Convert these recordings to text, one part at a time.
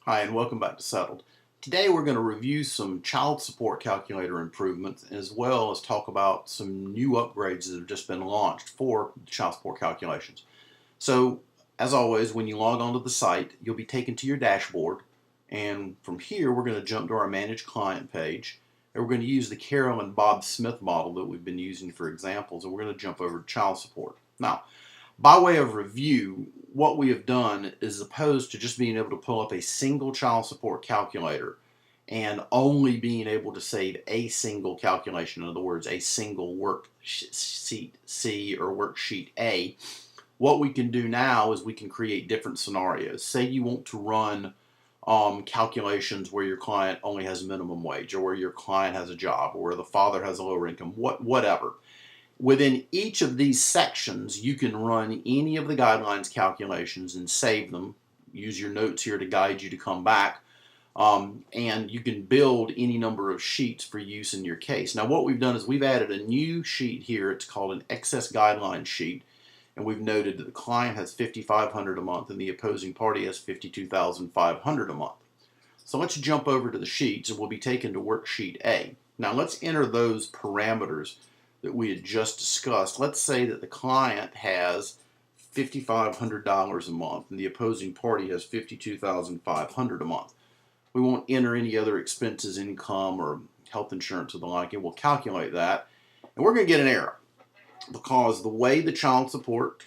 Hi, and welcome back to Settled. Today we're going to review some child support calculator improvements as well as talk about some new upgrades that have just been launched for child support calculations. So, as always, when you log onto the site, you'll be taken to your dashboard, and from here we're going to jump to our Manage Client page, and we're going to use the Carol and Bob Smith model that we've been using for examples, and we're going to jump over to child support. Now, by way of review, what we have done is opposed to just being able to pull up a single child support calculator and only being able to save a single calculation, in other words, a single worksheet C or worksheet A, what we can do now is we can create different scenarios. Say you want to run calculations where your client only has minimum wage, or where your client has a job, or where the father has a lower income, whatever. Within each of these sections, you can run any of the guidelines calculations and save them. Use your notes here to guide you to come back. And you can build any number of sheets for use in your case. Now, what we've done is we've added a new sheet here. It's called an excess guideline sheet. And we've noted that the client has $5,500 a month and the opposing party has $52,500 a month. So let's jump over to the sheets and we'll be taken to worksheet A. Now let's enter those parameters that we had just discussed. Let's say that the client has $5,500 a month and the opposing party has $52,500 a month. We won't enter any other expenses, income, or health insurance or the like. It will calculate that, and we're going to get an error because the way the child support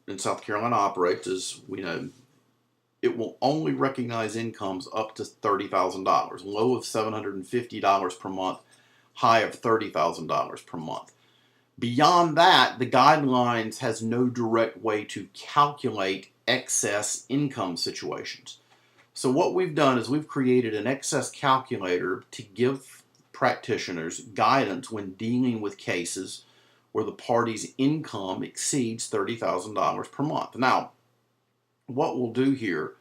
in South Carolina operates is, we know, it will only recognize incomes up to $30,000, low of $750 per month, high of $30,000 per month. Beyond that, the guidelines has no direct way to calculate excess income situations. So what we've done is we've created an excess calculator to give practitioners guidance when dealing with cases where the party's income exceeds $30,000 per month. Now, what we'll do here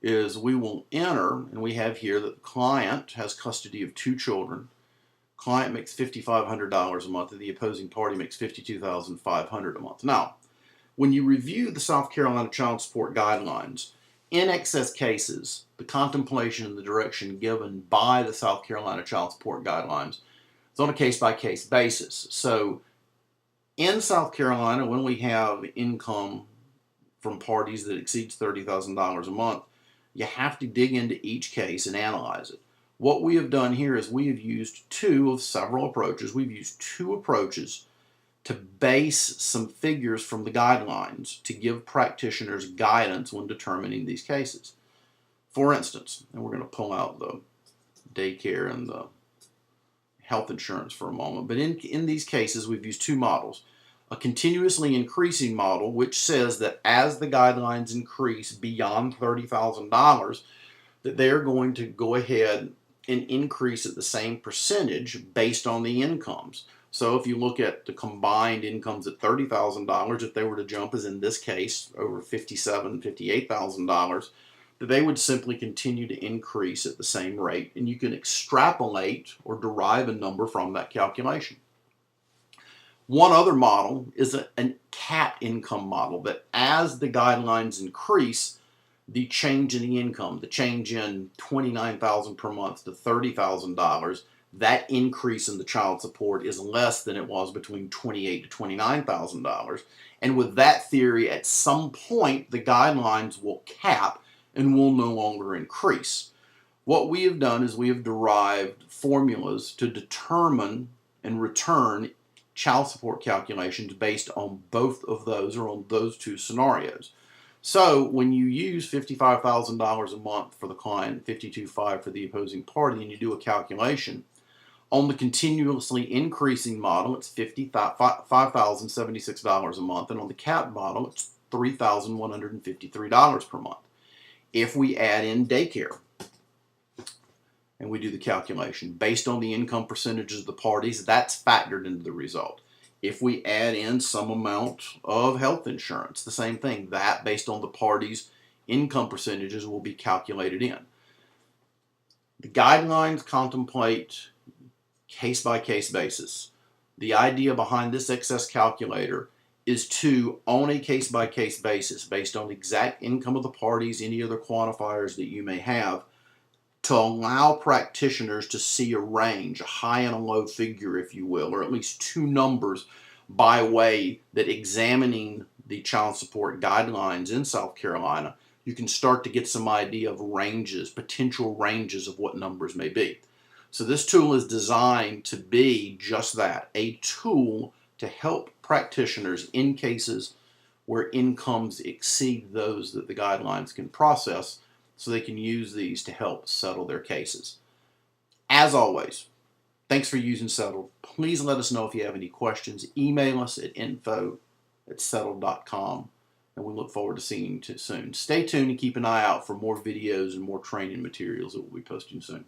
is we will enter, and we have here that the client has custody of 2 children. Client makes $5,500 a month, and the opposing party makes $52,500 a month. Now, when you review the South Carolina Child Support Guidelines, in excess cases, the contemplation and the direction given by the South Carolina Child Support Guidelines is on a case-by-case basis. So, in South Carolina, when we have income from parties that exceeds $30,000 a month, you have to dig into each case and analyze it. What we have done here is we have used 2 of several approaches. We've used 2 approaches to base some figures from the guidelines to give practitioners guidance when determining these cases. For instance, and we're going to pull out the daycare and the health insurance for a moment, but in these cases we've used 2 models. A continuously increasing model, which says that as the guidelines increase beyond $30,000, that they're going to go ahead and increase at the same percentage based on the incomes. So if you look at the combined incomes at $30,000, if they were to jump, as in this case, over $57,000, $58,000, that they would simply continue to increase at the same rate, and you can extrapolate or derive a number from that calculation. One other model is a capped income model, that as the guidelines increase, the change in the income, the change in $29,000 per month to $30,000, that increase in the child support is less than it was between $28,000 to $29,000. And with that theory, at some point, the guidelines will cap and will no longer increase. What we have done is we have derived formulas to determine and return child support calculations based on both of those, or on those 2 scenarios. So when you use $55,000 a month for the client, $52,500 for the opposing party, and you do a calculation, on the continuously increasing model, it's $5,076 a month, and on the capped model, it's $3,153 per month. If we add in daycare, and we do the calculation based on the income percentages of the parties, that's factored into the result. If we add in some amount of health insurance, the same thing, that based on the parties' income percentages will be calculated in. The guidelines contemplate case-by-case basis. The idea behind this excess calculator is to, on a case-by-case basis, based on the exact income of the parties, any other quantifiers that you may have, to allow practitioners to see a range, a high and a low figure, if you will, or at least two numbers, by way that examining the child support guidelines in South Carolina, you can start to get some idea of ranges, potential ranges of what numbers may be. So this tool is designed to be just that, a tool to help practitioners in cases where incomes exceed those that the guidelines can process, so they can use these to help settle their cases. As always, thanks for using Settled. Please let us know if you have any questions. Email us at info@settled.com, and we look forward to seeing you soon. Stay tuned and keep an eye out for more videos and more training materials that we'll be posting soon.